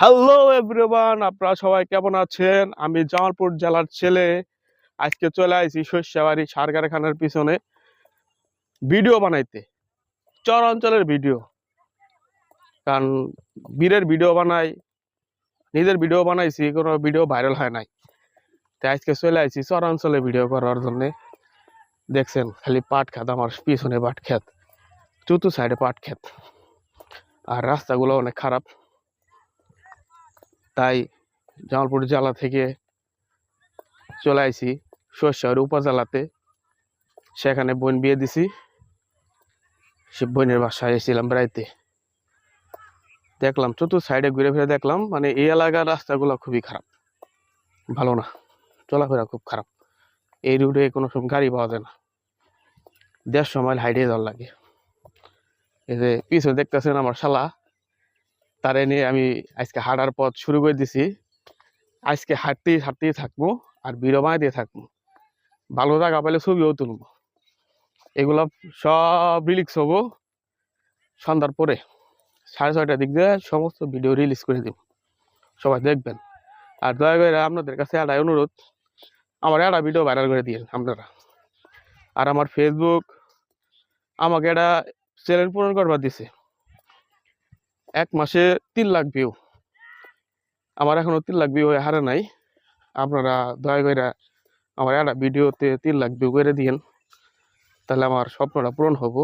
Hello everyone, আপনারা সবাই কেমন আছেন? আমি জামালপুর জেলার ছেলে। আজকে চলে আসি শস্যবাড়ি সার কারখানার পিছনে ভিডিও বানাইতে, চর অঞ্চলের ভিডিও। কারণ বীরের ভিডিও বানাই, নিজের ভিডিও বানাইছি, কোনো ভিডিও ভাইরাল হয় নাই। তাই আজকে চলে আসি চর অঞ্চলে ভিডিও করার জন্য। দেখছেন খালি পাট খেত, আমার পিছনে পাট খেত, চতুর সাইডে পাট খেত, আর রাস্তাগুলো অনেক খারাপ। তাই জামালপুর জেলা থেকে চলে আসি শস্যবাড়ি উপজেলাতে। সেখানে বোন বিয়ে দিছি, সে বোনের বাসায় এসেছিলাম বেড়াইতে। দেখলাম চতুর সাইডে ঘুরে ফিরে দেখলাম, মানে এই এলাকার রাস্তাগুলো খুবই খারাপ, ভালো না, চলাফেরা খুব খারাপ। এই রুটে কোনো সময় গাড়ি পাওয়া যায় না, 150 মাইল হাইটে যাওয়ার লাগে। এই যে পিছনে দেখতেছেন আমার শালা, তারে নিয়ে আমি আজকে হাঁটার পথ শুরু করে দিছি। আজকে হাঁটতেই হাঁটতেই থাকবো, আর ভিডিও বানাইতে থাকবো। ভালো জায়গা পেলে ছবিও তুলবো। এগুলো সব রিলিক্স হবো সন্ধ্যার পরে, 6:30টার দিক দিয়ে সমস্ত ভিডিও রিলিজ করে দিব, সবাই দেখবেন। আর দয়া করে আপনাদের কাছে একটা অনুরোধ, আমার একটা ভিডিও ভাইরাল করে দিন আপনারা। আর আমার ফেসবুক আমাকে একটা চ্যানেল পূরণ করবার দিছে, 1 মাসে 3 লাখ ভিউ। আমার এখনো 3 লাখ ভিউ হারে নাই। আপনারা দয়া করে আমার একটা ভিডিওতে 3 লাখ ভিউ করে দিন, তাহলে আমার স্বপ্নটা পূরণ হবো।